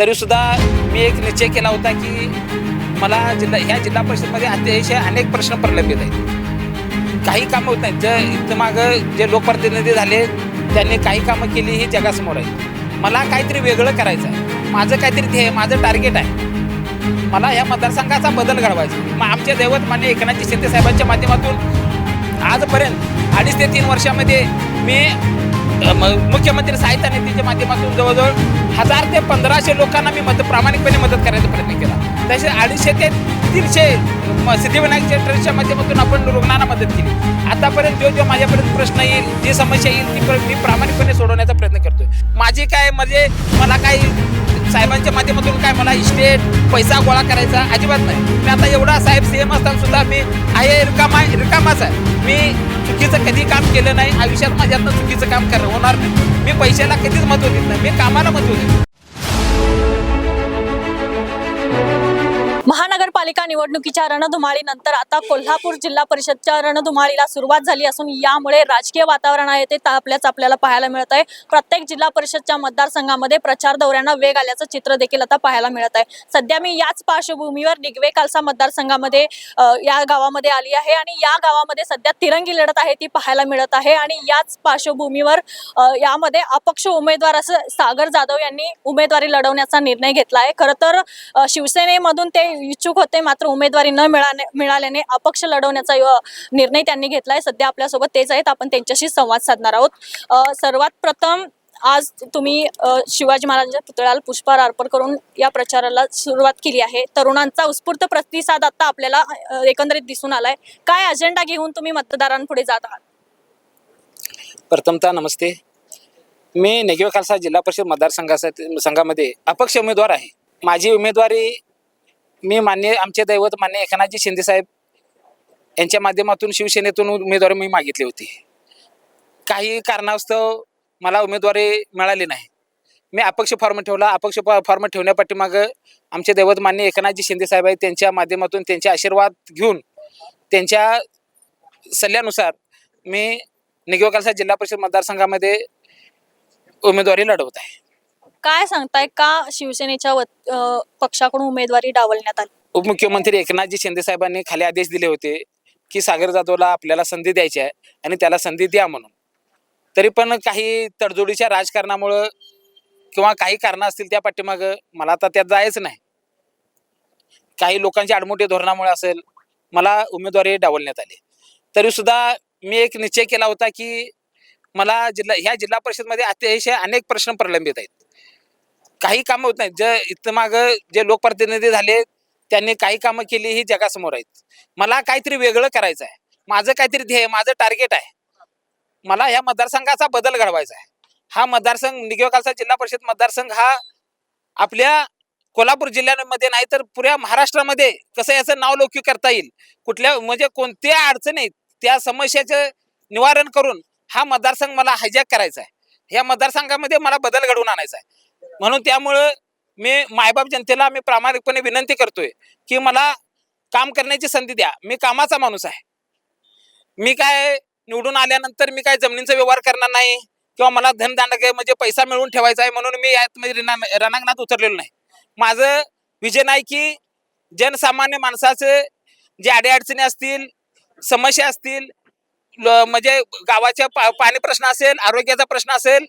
तरीसुद्धा मी एक निश्चय केला होता की मला जिल्हा परिषदमध्ये अतिशय अनेक प्रश्न प्रलंबित आहेत. काही कामं होत नाहीत. इथं मागं जे लोकप्रतिनिधी झाले त्यांनी काही कामं केली ही जगासमोर आहे. मला काहीतरी वेगळं करायचं आहे. माझं काहीतरी ध्येय, माझं टार्गेट आहे. मला या मतदारसंघाचा बदल घडवायचा. मग आमचे दैवत माननीय एकनाथजी शिंदे साहेबांच्या माध्यमातून आजपर्यंत 2.5 ते 3 वर्षामध्ये मी मुख्यमंत्री सहायता निधीच्या माध्यमातून जवळजवळ 1000 ते 1500 लोकांना मी प्रामाणिकपणे मदत करायचा प्रयत्न केला. तसे 250 ते 300 सिद्धिविनायकच्या ट्रस्टच्या माध्यमातून आपण रुग्णांना मदत केली. आतापर्यंत जो माझ्यापर्यंत प्रश्न येईल, जी समस्या येईल ती मी प्रामाणिकपणे सोडवण्याचा प्रयत्न करतोय. माझी काय म्हणजे मला काही साहेबांच्या माध्यमातून काय मला इस्टेट पैसा गोळा करायचा अजिबात नाही. मी आता एवढा साहेब सीएम असताना सुद्धा मी आहे रिकामाच आहे. मी चुकीचं कधी काम केलं नाही. आयुष्यात माझ्यातनं चुकीचं काम होणार नाही. मी पैशाला कधीच महत्त्व देत नाही. मी कामाला महत्त्व देतो. महानगरपालिका निवडणुकीच्या रणधुमाळीनंतर आता कोल्हापूर जिल्हा परिषदच्या रणधुमाळीला सुरुवात झाली असून यामुळे राजकीय वातावरण आहे ते तापल्याच आपल्याला पाहायला मिळत आहे. प्रत्येक जिल्हा परिषदच्या मतदारसंघामध्ये प्रचार दौऱ्यांना वेग आल्याचं चित्र देखील आता पाहायला मिळत आहे. सध्या मी याच पार्श्वभूमीवर निगवे खालसा मतदारसंघामध्ये या गावामध्ये आली आहे आणि या गावामध्ये सध्या तिरंगी लढत आहे ती पाहायला मिळत आहे. आणि याच पार्श्वभूमीवर यामध्ये अपक्ष उमेदवार असं सागर जाधव यांनी उमेदवारी लढवण्याचा निर्णय घेतला आहे. खरं तर शिवसेनेमधून ते इच्छुक होते, मात्र उमेदवारी न मिळाल्याने अपक्ष लढवण्याचा निर्णय त्यांनी घेतलाय. सध्या आपल्यासोबत तेच आहेत, आपण त्यांच्याशी संवाद साधणार आहोत. सर्वात प्रथम आज तुम्ही शिवाजी महाराजांच्या पुतळ्याला पुष्पहार अर्पण करून या प्रचाराला सुरुवात केली आहे. तरुणांचा उत्स्फूर्त प्रतिसाद आता आपल्याला एकंदरीत दिसून आलाय. काय अजेंडा घेऊन तुम्ही मतदारांपुढे जात आहात? प्रथमतः नमस्ते. मी निगवे खालसा जिल्हा परिषद मतदारसंघामध्ये अपक्ष उमेदवार आहे. माझी उमेदवारी मी आमचे दैवत मान्य एकनाथजी शिंदे साहेब यांच्या माध्यमातून शिवसेनेतून उमेदवारी मी मागितली होती. काही कारणास्तव मला उमेदवारी मिळाली नाही. मी अपक्ष फॉर्म ठेवला. अपक्ष फॉर्म ठेवण्यापाठीमागं आमचे दैवत मान्य एकनाथजी शिंदे साहेब आहेत, त्यांच्या माध्यमातून त्यांचे आशीर्वाद घेऊन त्यांच्या सल्ल्यानुसार मी निगवे खालसा जिल्हा परिषद मतदारसंघामध्ये उमेदवारी लढवत आहे. काय सांगताय, का शिवसेनेच्या पक्षाकडून उमेदवारी डावलण्यात आली? उपमुख्यमंत्री एकनाथजी शिंदे साहेबांनी खाली आदेश दिले होते की सागर जाधवला आपल्याला संधी द्यायची आहे आणि त्याला संधी द्या म्हणून. तरी पण काही तडजोडीच्या राजकारणामुळं किंवा काही कारणं असतील त्या पाठीमागं मला आता त्यात जायचं नाही. काही लोकांच्या आडमुठे धोरणामुळे असेल मला उमेदवारी डावलण्यात आली. तरीसुद्धा मी एक निश्चय केला होता की मला जिल्हा परिषदमध्ये अतिशय अनेक प्रश्न प्रलंबित आहेत. काही कामं होत नाहीत. इथं मागं जे लोकप्रतिनिधी झाले त्यांनी काही कामं केली ही जगासमोर आहेत. मला काहीतरी वेगळं करायचं आहे. माझं काहीतरी ध्येय, माझं टार्गेट आहे. मला या मतदारसंघाचा बदल घडवायचा आहे. हा मतदारसंघ निगवे खालसा जिल्हा परिषद मतदारसंघ हा आपल्या कोल्हापूर जिल्ह्यामध्ये नाही तर पुऱ्या महाराष्ट्रामध्ये कसं याचं नावलौकिक करता येईल, कुठल्या म्हणजे कोणत्या अडचणी त्या समस्याचं निवारण करून हा मतदारसंघ मला हायजॅक करायचा आहे. या मतदारसंघामध्ये मला बदल घडवून आणायचा आहे. म्हणून त्यामुळं मी मायबाप जनतेला मी प्रामाणिकपणे विनंती करतोय की मला काम करण्याची संधी द्या. मी कामाचा माणूस आहे. मी काय निवडून आल्यानंतर मी काय जमिनीचा व्यवहार करणार नाही किंवा मला धनदांडक म्हणजे पैसा मिळवून ठेवायचा आहे म्हणून मी यात म्हणजे रणांगणात उतरलेलो नाही. माझं विजन आहे की जनसामान्य माणसाचं जे अडीअडचणी असतील, समस्या असतील, म्हणजे गावाच्या पाणी प्रश्न असेल, आरोग्याचा प्रश्न असेल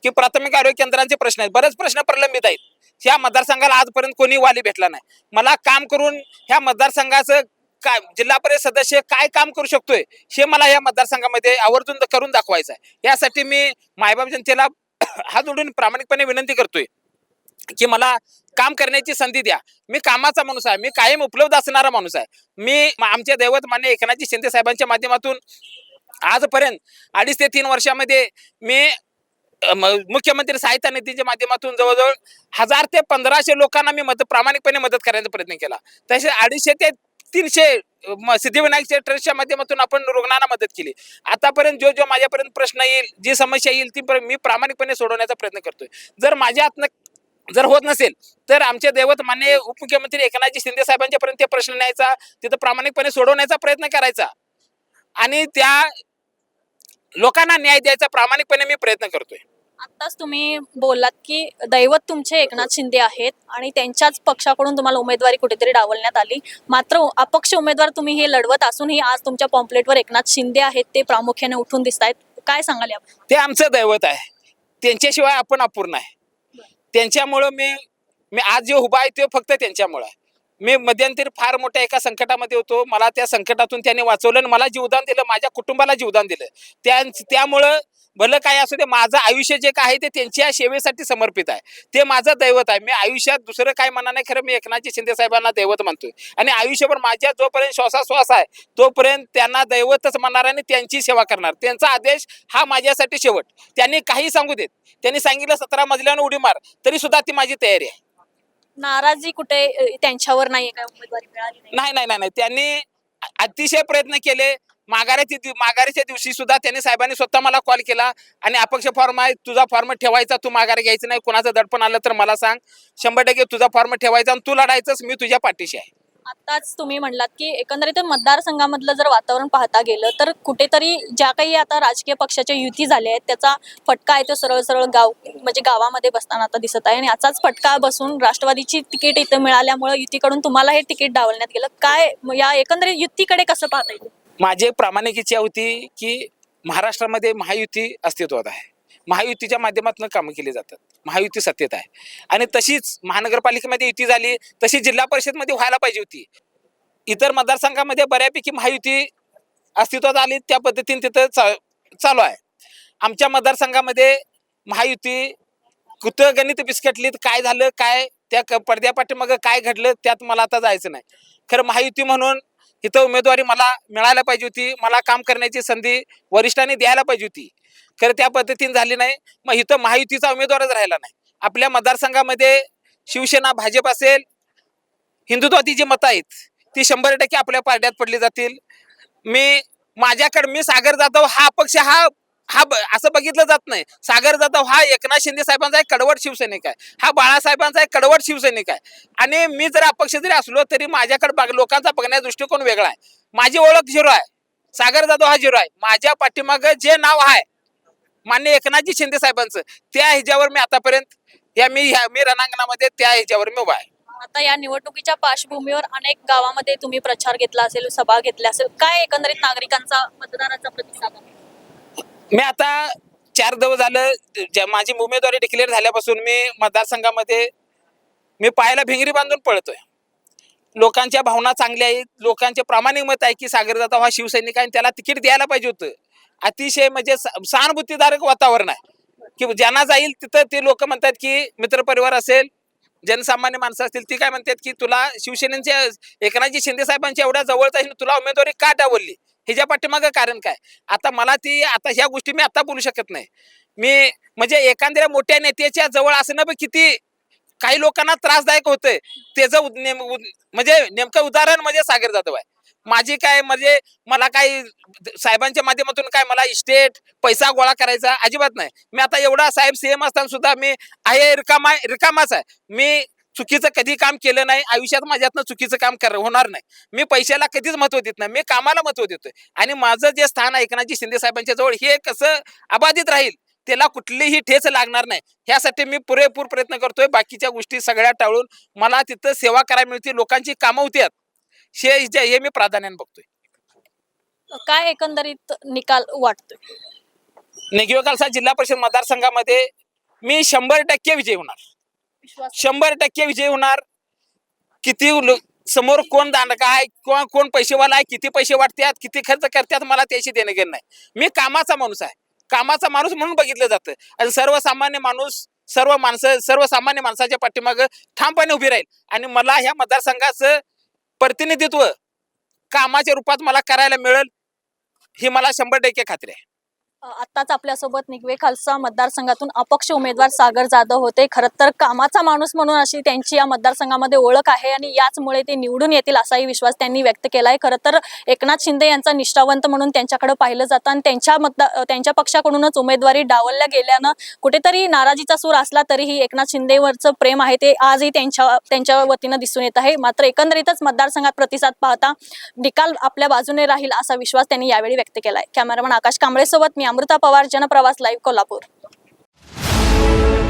की प्राथमिक आरोग्य केंद्रांचे प्रश्न आहेत, बरेच प्रश्न प्रलंबित आहेत. ह्या मतदारसंघाला आजपर्यंत कोणी वाली भेटला नाही. मला काम करून ह्या मतदारसंघाचं काय जिल्हा परिषद सदस्य काय काम करू शकतोय हे मला या मतदारसंघामध्ये आवर्जून करून दाखवायचं आहे. यासाठी मी मायबाप जनतेला हात जोडून प्रामाणिकपणे विनंती करतोय की मला काम करण्याची संधी द्या. मी कामाचा माणूस आहे. मी कायम उपलब्ध असणारा माणूस आहे. मी आमचे दैवत मान्य एकनाथजी शिंदे साहेबांच्या माध्यमातून आजपर्यंत 2.5 ते 3 वर्षामध्ये मी मुख्यमंत्री सहायता निधीच्या माध्यमातून जवळजवळ 1000 ते 1500 लोकांना मी प्रामाणिकपणे मदत करायचा प्रयत्न केला. तसे 250 ते 300 सिद्धिविनायकच्या ट्रस्टच्या माध्यमातून आपण रुग्णांना मदत केली. आतापर्यंत जो माझ्यापर्यंत प्रश्न येईल, जी समस्या येईल ती मी प्रामाणिकपणे सोडवण्याचा प्रयत्न करतोय. जर माझ्या हातनं जर होत नसेल तर आमचे दैवत मान्य उपमुख्यमंत्री एकनाथजी शिंदे साहेबांच्यापर्यंत ते प्रश्न न्यायचा, तिथं प्रामाणिकपणे सोडवण्याचा प्रयत्न करायचा आणि त्या लोकांना न्याय द्यायचा प्रामाणिकपणे मी प्रयत्न करतोय. आत्ताच तुम्ही बोललात की दैवत तुमचे एकनाथ शिंदे आहेत आणि त्यांच्याच पक्षाकडून तुम्हाला उमेदवारी कुठेतरी डावलण्यात आली. मात्र अपक्ष उमेदवार तुम्ही हे लढवत असूनही आज तुमच्या पॉम्पलेटवर एकनाथ शिंदे आहेत ते प्रामुख्याने उठून दिसत आहेत. काय सांगाल याबद्दल? ते आमचं दैवत आहे. त्यांच्याशिवाय आपण अपूर्ण आहे. त्यांच्यामुळं मी मी आज जे उभा आहे ते फक्त त्यांच्यामुळं आहे. मी मध्यंतरी फार मोठ्या एका संकटामध्ये होतो. मला त्या संकटातून त्यांनी वाचवलं आणि मला जीवदान दिलं, माझ्या कुटुंबाला जीवदान दिलं. त्यामुळं भलं काय असू दे, माझं आयुष्य जे काय आहे ते त्यांच्या सेवेसाठी समर्पित आहे. ते माझं दैवत आहे. मी आयुष्यात दुसरं काय म्हणणार नाही, खरं मी एकनाथजी शिंदे साहेबांना दैवत मानतोय आणि आयुष्यभर माझ्या जोपर्यंत श्वासाश्वास आहे तोपर्यंत त्यांना दैवतच म्हणणार आणि त्यांची सेवा करणार. त्यांचा आदेश हा माझ्यासाठी शेवट. त्यांनी काही सांगू देत, त्यांनी सांगितलं 17 मजल्यानं उडी मार, तरी सुद्धा ती माझी तयारी आहे. नाराजी कुठे त्यांच्यावर नाहीये काय? उमेदवारी मिळाली नाही? नाही नाही नाही नाही त्यांनी अतिशय प्रयत्न केले. माघारीच्या दिवशी सुद्धा त्यांनी साहेबांनी स्वतः मला कॉल केला आणि अपक्ष फॉर्म आहे, तुझा फॉर्म ठेवायचा, तू माघारी घ्यायचं नाही, कोणाचं दडपण आलं तर मला सांग, 100% तुझा फॉर्म ठेवायचा आणि तू लढायचंच, मी तुझ्या पाठीशी आहे. आताच तुम्ही म्हणलात की एकंदरीत मतदारसंघामधलं जर वातावरण पाहता गेलं तर कुठेतरी ज्या काही आता राजकीय पक्षाच्या युती झाल्या आहेत त्याचा फटका आहे तो सरळ सरळ म्हणजे गावामध्ये बसताना आता दिसत आहे आणि याचाच फटका बसून राष्ट्रवादीची तिकीट इथं मिळाल्यामुळे युतीकडून तुम्हाला हे तिकीट डावलण्यात गेलं. काय या एकंदरीत युतीकडे कसं पाहता येईल? माझी एक प्रामाणिक इच्छा होती की महाराष्ट्रामध्ये महायुती अस्तित्वात आहे. महायुतीच्या माध्यमातून कामं केली जातात. महायुती सत्तेत आहे आणि तशीच महानगरपालिकेमध्ये युती झाली, तशी जिल्हा परिषदमध्ये व्हायला पाहिजे होती. इतर मतदारसंघामध्ये बऱ्यापैकी महायुती अस्तित्वात आली, त्या पद्धतीने तिथं चालू आहे. आमच्या मतदारसंघामध्ये महायुती कुठं गणित बिस्कटलीत, काय झालं, काय त्या पडद्यापाठीमागं काय घडलं त्यात मला आता जायचं नाही. खरं महायुती म्हणून इथं उमेदवारी मला मिळायला पाहिजे होती. मला काम करण्याची संधी वरिष्ठांनी द्यायला पाहिजे होती. खरं त्या पद्धतीने झाली नाही. मग इथं महायुतीचा उमेदवारच राहिला नाही. आपल्या मतदारसंघामध्ये शिवसेना, भाजप असेल, हिंदुत्वाची जी मतं आहेत ती 100% आपल्या पारड्यात पडली जातील. मी सागर जाधव हा पक्ष हा असं बघितलं जात नाही. सागर जाधव हा एकनाथ शिंदे साहेबांचा एक कडवट शिवसैनिक आहे, हा बाळासाहेबांचा एक कडवट शिवसैनिक आहे आणि मी जर अपक्ष जरी असलो तरी माझ्याकडे लोकांचा बघण्याचा दृष्टिकोन वेगळा आहे. माझी ओळख झिरो आहे, सागर जाधव हा झिरो आहे. माझ्या पाठीमागं जे नाव आहे माननीय एकनाथजी शिंदे साहेबांचं, त्या ह्याच्यावर मी आतापर्यंत मी रणांगणामध्ये त्या ह्याच्यावर मी उभा आहे. आता या निवडणुकीच्या पार्श्वभूमीवर अनेक गावामध्ये तुम्ही प्रचार घेतला असेल, सभा घेतल्या असेल, काय एकंदरीत नागरिकांचा मतदाराचा प्रतिसाद आहे? मी आता 4 दिवस झालं माझी उमेदवारी डिक्लेअर झाल्यापासून मी मतदारसंघामध्ये मी पायाला भिंगरी बांधून पळतोय. लोकांच्या भावना चांगल्या आहेत, लोकांचे प्रामाणिक मत आहे की सागर जाधव हा शिवसैनिक आहे आणि त्याला तिकीट द्यायला पाहिजे होतं. अतिशय म्हणजे सहानुभूतीदारक वातावरण आहे की ज्यांना जाईल तिथं ते लोक म्हणतात की मित्रपरिवार असेल, जनसामान्य माणसं असतील, ती काय म्हणतात की तुला शिवसेनेच्या एकनाथजी शिंदे साहेबांच्या एवढ्या जवळच आहे, तुला उमेदवारी का डावलली, ह्याच्या पाठीमागं कारण काय. आता ह्या गोष्टी मी आता बोलू शकत नाही. मी म्हणजे एखाद्या मोठ्या नेत्याच्या जवळ असणं पण किती काही लोकांना त्रासदायक होतंय, त्याचं म्हणजे नेमकं उदाहरण म्हणजे सागर जाधव आहे. माझी काय म्हणजे मला काय साहेबांच्या माध्यमातून काय मला इस्टेट पैसा गोळा करायचा अजिबात नाही. मी आता एवढा साहेब सीएम असताना सुद्धा मी आहे रिकामाच आहे. मी चुकीचं कधी काम केलं नाही आयुष्यात, माझ्यातनं चुकीचं काम होणार नाही. मी पैशाला कधीच महत्व देत नाही, मी कामाला महत्व देतोय आणि माझं जे स्थान आहे एकनाथजी शिंदे साहेबांच्या जवळ हे कसं अबाधित राहील, त्याला कुठलीही ठेच लागणार नाही ह्यासाठी मी पुरेपूर प्रयत्न करतोय. बाकीच्या गोष्टी सगळ्या टाळून मला तिथं सेवा करायला मिळते, लोकांची कामं होत्यात, हे मी प्राधान्याने बघतोय. काय एकंदरीत निकाल वाटतोय? निगवे खालसा जिल्हा परिषद मतदारसंघामध्ये मी 100% विजय होणार, 100% विजय होणार. किती समोर कोण दांडका आहे किंवा कोण पैसेवाला आहे, किती पैसे वाटतात, किती खर्च करतात, मला त्याशी देणं घेणं नाही. मी कामाचा माणूस आहे, कामाचा माणूस म्हणून बघितलं जातं आणि सर्वसामान्य माणसाच्या पाठीमागं ठामपणे उभी राहील आणि मला ह्या मतदारसंघाचं प्रतिनिधित्व कामाच्या रूपात मला करायला मिळेल ही मला 100% खात्री आहे. आत्ताच आपल्यासोबत निगवे खालसा मतदारसंघातून अपक्ष उमेदवार सागर जाधव होते. खरं तर कामाचा माणूस म्हणून अशी त्यांची या मतदारसंघामध्ये ओळख आहे आणि याचमुळे ते निवडून येतील असाही विश्वास त्यांनी व्यक्त केलाय. खरं तर एकनाथ शिंदे यांचा निष्ठावंत म्हणून त्यांच्याकडे पाहिलं जातं आणि त्यांच्या पक्षाकडूनच उमेदवारी डावलल्या गेल्यानं कुठेतरी नाराजीचा सूर असला तरीही एकनाथ शिंदेवरचं प्रेम आहे ते आजही त्यांच्या वतीनं दिसून येत आहे. मात्र एकंदरीतच मतदारसंघात प्रतिसाद पाहता निकाल आपल्या बाजूने राहील असा विश्वास त्यांनी यावेळी व्यक्त केलाय. कॅमेरामन आकाश कांबळे सोबत मी अमृता पवार, जनप्रवास लाईव्ह, कोल्हापूर. आहे